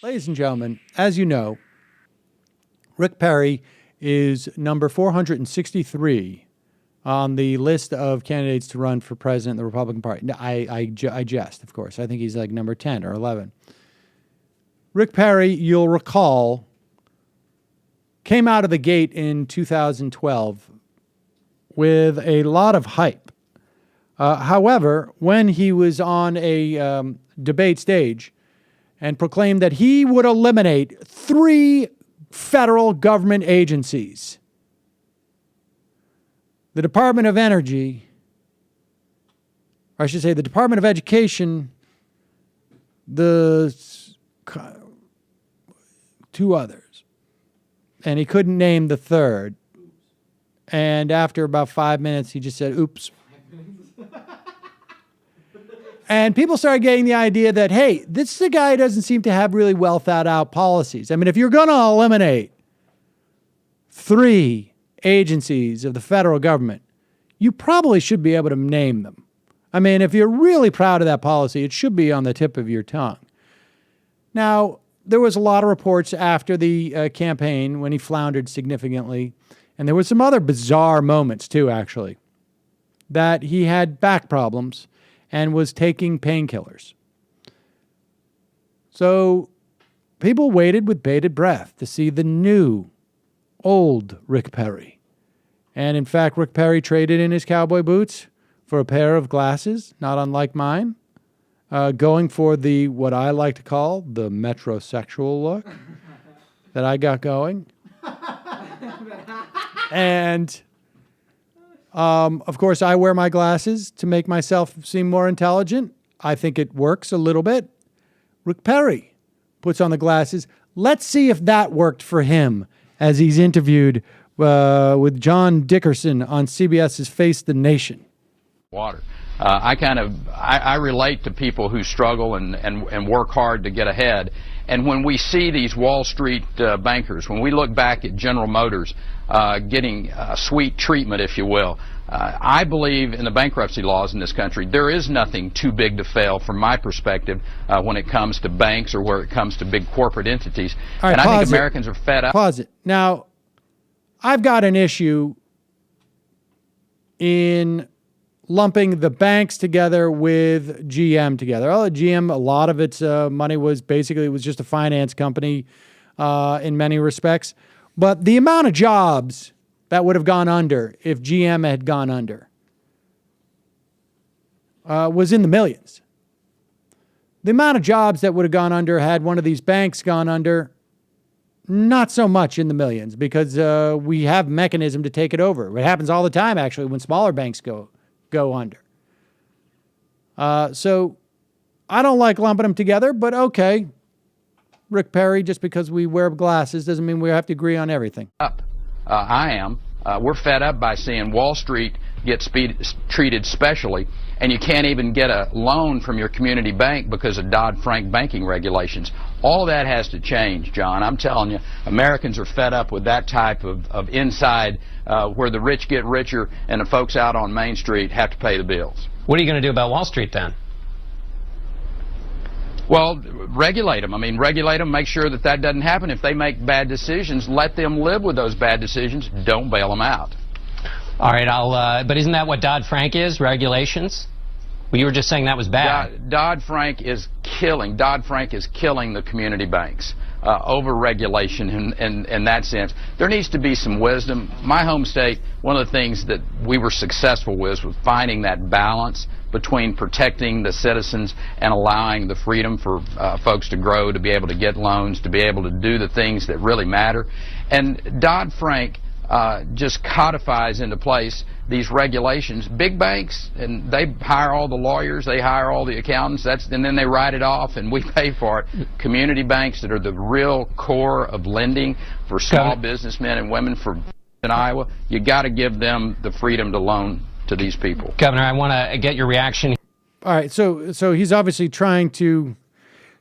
Ladies and gentlemen, as you know, Rick Perry is number 463 on the list of candidates to run for president of the Republican Party. No, I jest, of course. I think he's like number 10 or 11. Rick Perry, you'll recall, came out of the gate in 2012 with a lot of hype. However, when he was on a debate stage and proclaimed that he would eliminate 3 federal government agencies, the Department of Energy, or I should say the Department of Education, the 2 others, and he couldn't name the third. And after about 5 minutes, he just said, oops. And people started getting the idea that, hey, this is a guy who doesn't seem to have really well thought out policies. I mean, if you're going to eliminate 3 agencies of the federal government, you probably should be able to name them. I mean, if you're really proud of that policy, it should be on the tip of your tongue. Now, there was a lot of reports after the campaign when he floundered significantly, and there were some other bizarre moments too, actually, that he had back problems and was taking painkillers. So people waited with bated breath to see the new, old Rick Perry. And in fact, Rick Perry traded in his cowboy boots for a pair of glasses, not unlike mine, going for the, what I like to call, the metrosexual look that I got going. And of course, I wear my glasses to make myself seem more intelligent. I think it works a little bit. Rick Perry puts on the glasses. Let's see if that worked for him as he's interviewed with John Dickerson on CBS's Face the Nation. Water. I relate to people who struggle and work hard to get ahead. And when we see these Wall Street bankers, when we look back at General Motors getting sweet treatment, if you will, I believe in the bankruptcy laws in this country. There is nothing too big to fail from my perspective when it comes to banks or where it comes to big corporate entities. All right, and I think Americans are fed up. Pause it. Now, I've got an issue in lumping the banks together with GM together. Oh, GM, a lot of its money was basically, it was just a finance company in many respects. But the amount of jobs that would have gone under if GM had gone under was in the millions. The amount of jobs that would have gone under had one of these banks gone under, not so much in the millions, because we have mechanism to take it over. It happens all the time, actually, when smaller banks go under. So I don't like lumping them together, but okay. Rick Perry, just because we wear glasses doesn't mean we have to agree on everything. I am. We're fed up by seeing Wall Street get treated specially, and you can't even get a loan from your community bank because of Dodd-Frank banking regulations. All of that has to change, John. I'm telling you, Americans are fed up with that type of inside where the rich get richer and the folks out on Main Street have to pay the bills. What are you going to do about Wall Street then? Well, regulate them. I mean, regulate them, make sure that that doesn't happen. If they make bad decisions, let them live with those bad decisions. Don't bail them out. All right, but isn't that what Dodd-Frank is, regulations? Well, you were just saying that was bad. Dodd-Frank is killing the community banks. Over-regulation in that sense. There needs to be some wisdom. My home state, one of the things that we were successful with was finding that balance between protecting the citizens and allowing the freedom for folks to grow, to be able to get loans, to be able to do the things that really matter. And Dodd-Frank just codifies into place these regulations. Big banks, and they hire all the lawyers, they hire all the accountants, and then they write it off and we pay for it. Community banks that are the real core of lending for small businessmen and women in Iowa, you got to give them the freedom to loan to these people. Governor, I want to get your reaction. All right, so he's obviously trying to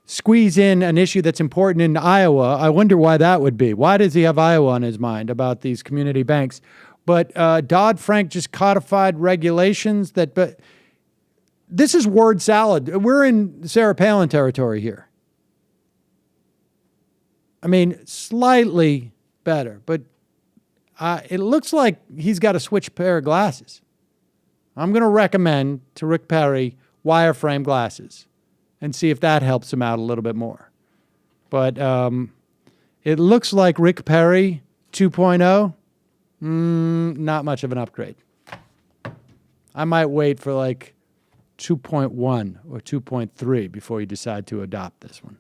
squeeze in an issue that's important in Iowa. I wonder why that would be. Why does he have Iowa on his mind about these community banks? But Dodd-Frank just codified regulations but this is word salad. We're in Sarah Palin territory here. I mean, slightly better, but it looks like he's got to switch pair of glasses. I'm going to recommend to Rick Perry wireframe glasses and see if that helps him out a little bit more. But it looks like Rick Perry 2.0, not much of an upgrade. I might wait for like 2.1 or 2.3 before you decide to adopt this one.